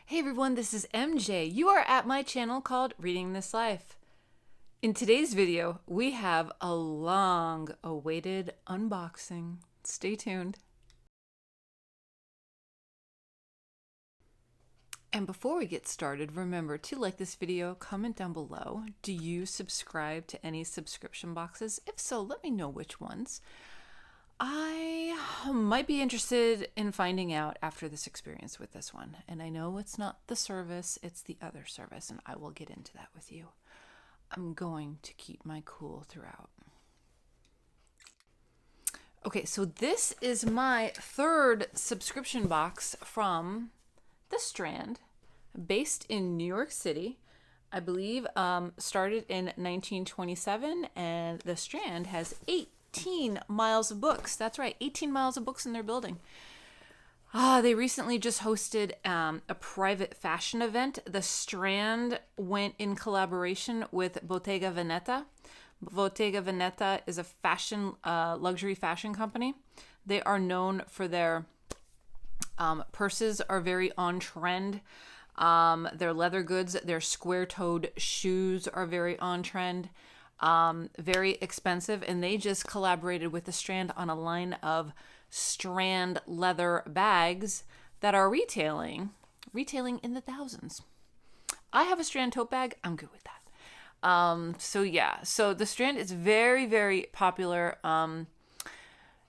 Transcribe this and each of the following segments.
Hey everyone, this is MJ. You are at my channel called Reading This Life. In today's video, we have a long-awaited unboxing. Stay tuned. And before we get started, remember to like this video, comment down below. Do you subscribe to any subscription boxes? If so, let me know which ones. I might be interested in finding out after this experience with this one. And I know it's not the service, it's the other service, and I will get into that with you. I'm going to keep my cool throughout. Okay, so this is my third subscription box from the Strand, based in New York City. I believe started in 1927, and the Strand has 18 miles of books. That's right, 18 miles of books in their building. They recently just hosted a private fashion event. The Strand went in collaboration with Bottega Veneta. Bottega Veneta is a fashion, luxury fashion company. They are known for their purses are very on trend. Their leather goods, their square-toed shoes are very on trend. Very expensive, and they just collaborated with the Strand on a line of Strand leather bags that are retailing in the thousands. I have a Strand tote bag. I'm good with that. So the Strand is very, very popular.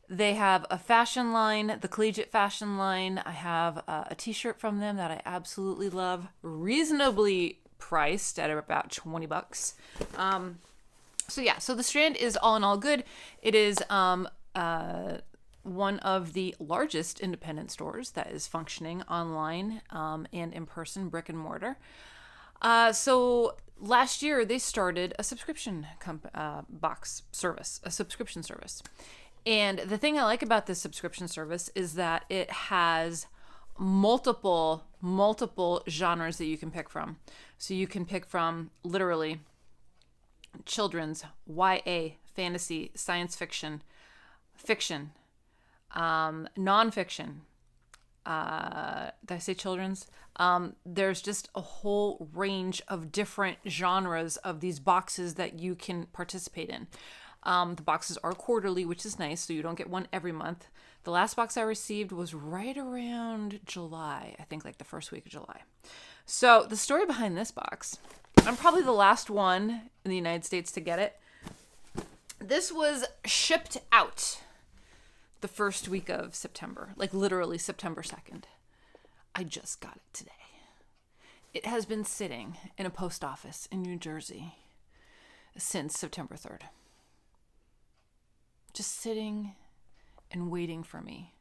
They have a fashion line, the collegiate fashion line. I have a t-shirt from them that I absolutely love, reasonably priced at about $20. So the Strand is all in all good. It is one of the largest independent stores that is functioning online and in person, brick and mortar. So last year they started a subscription box service, a subscription service. And the thing I like about this subscription service is that it has multiple genres that you can pick from. So you can pick from literally children's, YA, fantasy, science fiction, fiction, nonfiction. Did I say children's? There's just a whole range of different genres of these boxes that you can participate in. The boxes are quarterly, which is nice, so you don't get one every month. The last box I received was right around July, I think like the first week of July. So the story behind this box, I'm probably the last one in the United States to get it. This was shipped out the first week of September, like literally September 2nd. I just got it today. It has been sitting in a post office in New Jersey since September 3rd. Just sitting and waiting for me.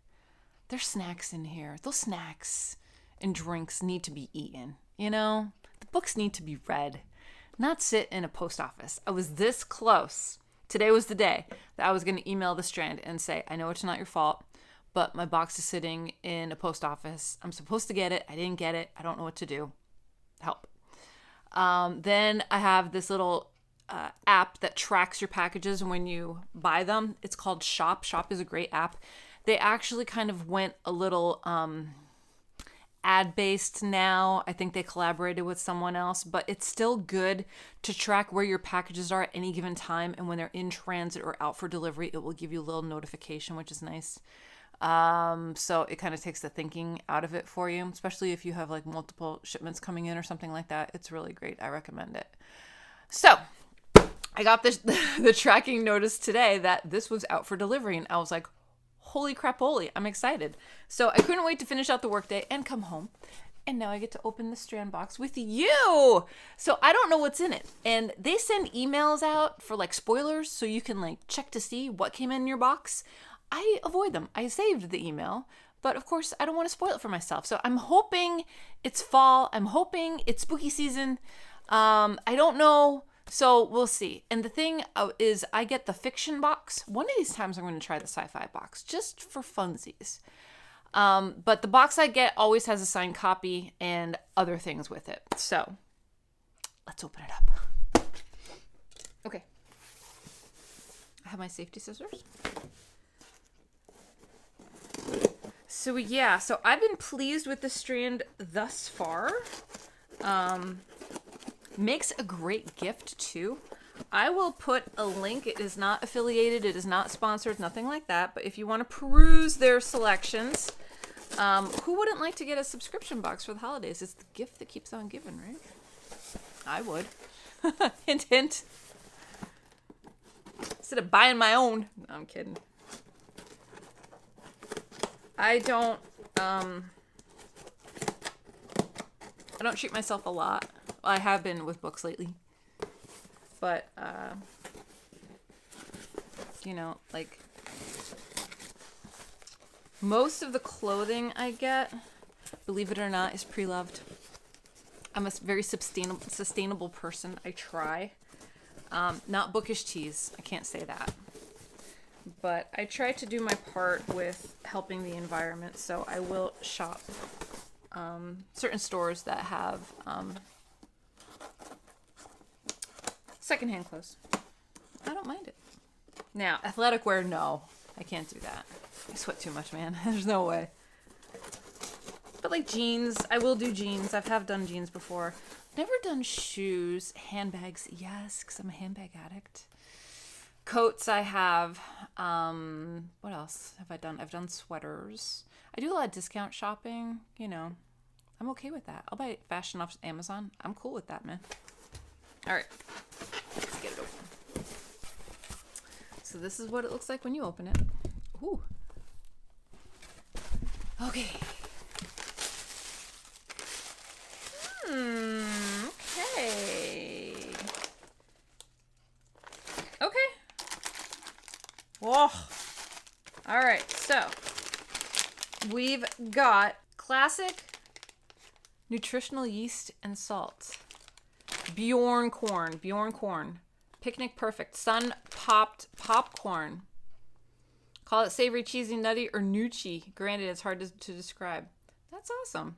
There's snacks in here. Those snacks and drinks need to be eaten, you know? The books need to be read, not sit in a post office. I was this close. Today was the day that I was going to email the Strand and say, I know it's not your fault, but my box is sitting in a post office. I'm supposed to get it. I didn't get it. I don't know what to do. Help. Then I have this little app that tracks your packages when you buy them. It's called Shop. Shop is a great app. They actually kind of went a little ad-based now. I think they collaborated with someone else, but it's still good to track where your packages are at any given time, and when they're in transit or out for delivery, it will give you a little notification, which is nice. So it kind of takes the thinking out of it for you, especially if you have like multiple shipments coming in or something like that. It's really great. I recommend it. So I got the tracking notice today that this was out for delivery, and I was like, holy crap-holy, I'm excited. So I couldn't wait to finish out the workday and come home. And now I get to open the Strand box with you. So I don't know what's in it. And they send emails out for like spoilers so you can like check to see what came in your box. I avoid them. I saved the email, but of course I don't want to spoil it for myself. So I'm hoping it's fall. I'm hoping it's spooky season. I don't know. So we'll see. And the thing is, I get the fiction box. One of these times I'm going to try the sci-fi box just for funsies. But the box I get always has a signed copy and other things with it. So let's open it up. Okay. I have my safety scissors. So yeah, so I've been pleased with the Strand thus far. Makes a great gift too. I will put a link. It is not affiliated. It is not sponsored. Nothing like that. But if you want to peruse their selections, who wouldn't like to get a subscription box for the holidays? It's the gift that keeps on giving, right? I would. Hint, hint. Instead of buying my own. No, I'm kidding. I don't treat myself a lot. Well, I have been with books lately. But, you know, like, most of the clothing I get, believe it or not, is pre-loved. I'm a very sustainable person. I try. Not bookish teas. I can't say that. But I try to do my part with helping the environment, so I will shop certain stores that have secondhand clothes. I don't mind it. Now, athletic wear, no. I can't do that. I sweat too much, man. There's no way. But like jeans, I will do jeans. I have done jeans before. Never done shoes. Handbags, yes, because I'm a handbag addict. Coats, I have. What else have I done? I've done sweaters. I do a lot of discount shopping. You know, I'm okay with that. I'll buy fashion off Amazon. I'm cool with that, man. All right, let's get it open. So this is what it looks like when you open it. Ooh. Okay. Okay. Okay. Whoa. All right, so we've got classic nutritional yeast and salt. Bjorn corn. Picnic perfect. Sun popped popcorn. Call it savory, cheesy, nutty, or noochie. Granted, it's hard to describe. That's awesome.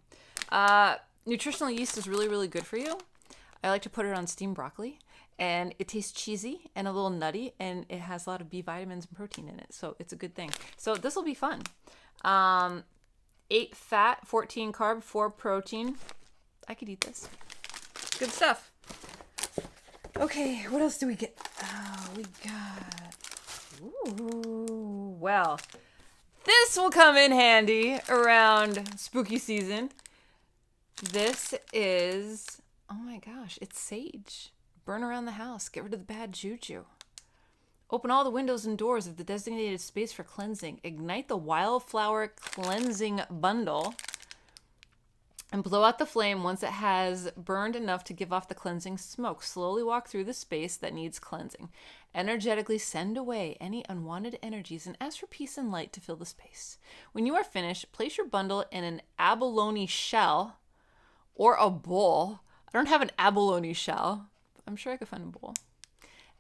Nutritional yeast is really, really good for you. I like to put it on steamed broccoli. And it tastes cheesy and a little nutty. And it has a lot of B vitamins and protein in it. So it's a good thing. So this will be fun. 8 fat, 14 carb, 4 protein. I could eat this. Good stuff. Okay, what else do we get? Oh, we got... Ooh, well, this will come in handy around spooky season. This is, oh my gosh, it's sage. Burn around the house. Get rid of the bad juju. Open all the windows and doors of the designated space for cleansing. Ignite the wildflower cleansing bundle. And blow out the flame once it has burned enough to give off the cleansing smoke. Slowly walk through the space that needs cleansing. Energetically send away any unwanted energies and ask for peace and light to fill the space. When you are finished, place your bundle in an abalone shell or a bowl. I don't have an abalone shell. I'm sure I could find a bowl.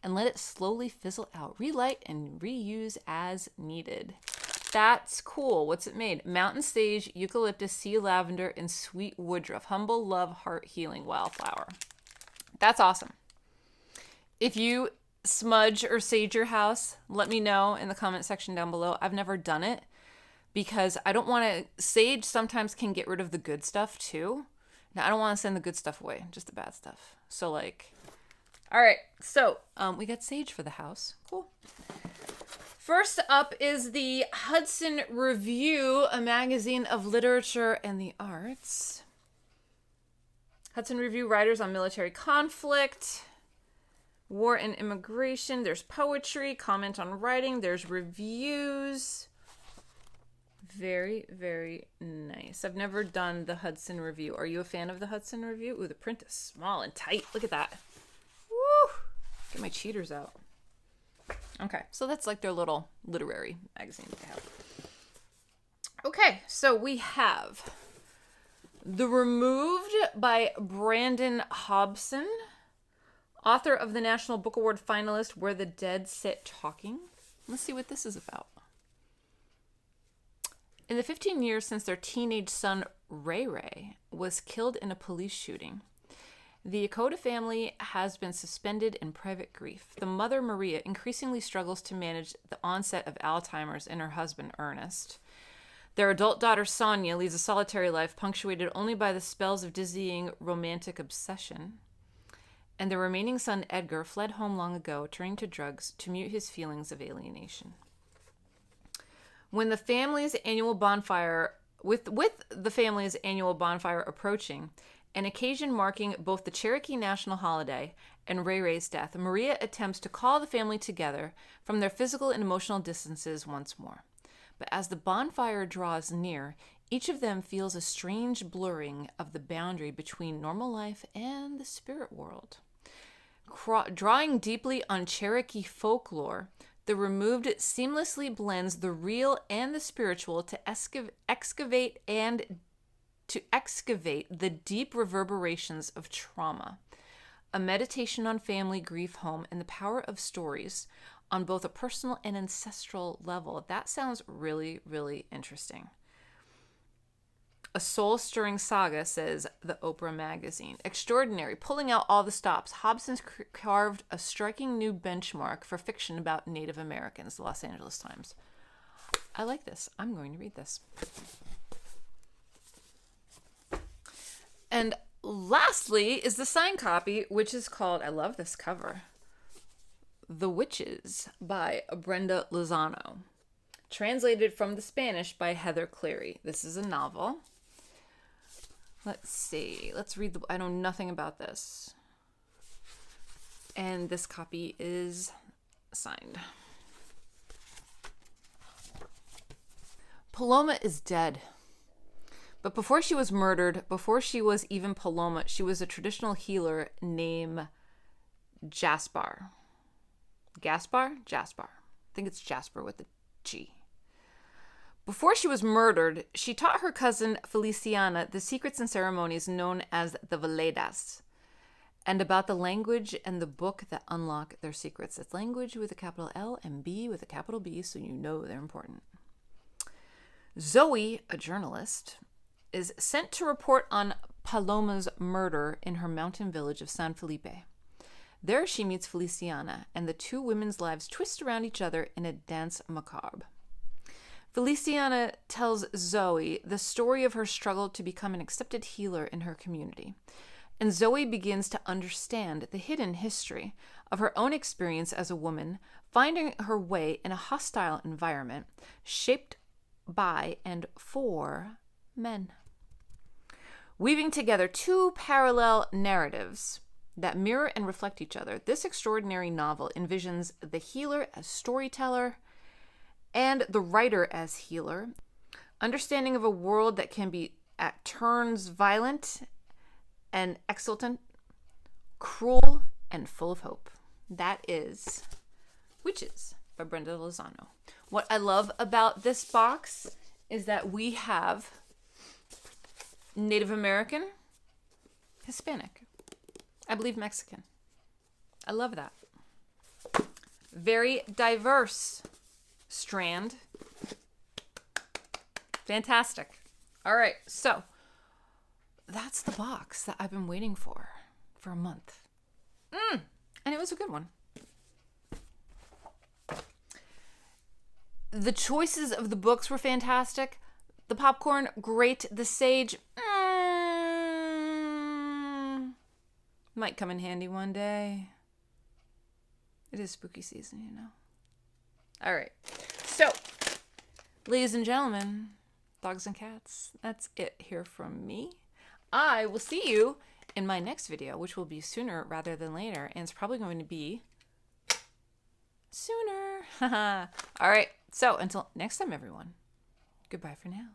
And let it slowly fizzle out. Relight and reuse as needed. That's cool. What's it made? Mountain sage, eucalyptus, sea lavender, and sweet woodruff. Humble love, heart healing wildflower. That's awesome. If you smudge or sage your house, let me know in the comment section down below. I've never done it because I don't want to... Sage sometimes can get rid of the good stuff too. Now, I don't want to send the good stuff away, just the bad stuff. So like... All right, so we got sage for the house. Cool. First up is the Hudson Review, a magazine of literature and the arts. Hudson Review writers on military conflict, war and immigration. There's poetry, comment on writing. There's reviews. Very, very nice. I've never done the Hudson Review. Are you a fan of the Hudson Review? Ooh, the print is small and tight. Look at that. Woo! Get my cheaters out. Okay, so that's like their little literary magazine that they have. Okay, so we have The Removed by Brandon Hobson, author of the National Book Award finalist Where the Dead Sit Talking. Let's see what this is about. In the 15 years since their teenage son, Ray Ray, was killed in a police shooting, the Yakota family has been suspended in private grief. The mother, Maria, increasingly struggles to manage the onset of Alzheimer's in her husband, Ernest. Their adult daughter, Sonia, leads a solitary life punctuated only by the spells of dizzying romantic obsession. And their remaining son, Edgar, fled home long ago, turning to drugs to mute his feelings of alienation. When the family's annual bonfire, with the family's annual bonfire approaching, an occasion marking both the Cherokee national holiday and Ray Ray's death, Maria attempts to call the family together from their physical and emotional distances once more. But as the bonfire draws near, each of them feels a strange blurring of the boundary between normal life and the spirit world. Drawing deeply on Cherokee folklore, The Removed seamlessly blends the real and the spiritual to excavate the deep reverberations of trauma. A meditation on family, grief, home, and the power of stories on both a personal and ancestral level. That sounds really, really interesting. A soul-stirring saga, says the Oprah magazine. Extraordinary, pulling out all the stops. Hobson's carved a striking new benchmark for fiction about Native Americans, the Los Angeles Times. I like this. I'm going to read this. And lastly is the signed copy, which is called, I love this cover, The Witches by Brenda Lozano. Translated from the Spanish by Heather Cleary. This is a novel. Let's see. Let's read I know nothing about this. And this copy is signed. Paloma is dead. But before she was murdered, before she was even Paloma, she was a traditional healer named Jaspar. Gaspar? Jaspar. I think it's Jasper with a G. Before she was murdered, she taught her cousin Feliciana the secrets and ceremonies known as the Veledas, and about the language and the book that unlock their secrets. It's language with a capital L and B with a capital B, so you know they're important. Zoe, a journalist, is sent to report on Paloma's murder in her mountain village of San Felipe. There she meets Feliciana, and the two women's lives twist around each other in a dance macabre. Feliciana tells Zoe the story of her struggle to become an accepted healer in her community, and Zoe begins to understand the hidden history of her own experience as a woman, finding her way in a hostile environment shaped by and for men. Weaving together two parallel narratives that mirror and reflect each other, this extraordinary novel envisions the healer as storyteller and the writer as healer, understanding of a world that can be at turns violent and exultant, cruel and full of hope. That is Witches by Brenda Lozano. What I love about this box is that we have Native American, Hispanic, I believe Mexican. I love that. Very diverse Strand. Fantastic. All right, so that's the box that I've been waiting for a month. And it was a good one. The choices of the books were fantastic. The popcorn, great. The sage, might come in handy one day. It is spooky season, you know. All right. So, ladies and gentlemen, dogs and cats, that's it here from me. I will see you in my next video, which will be sooner rather than later, and it's probably going to be sooner. All right. So, until next time, everyone, goodbye for now.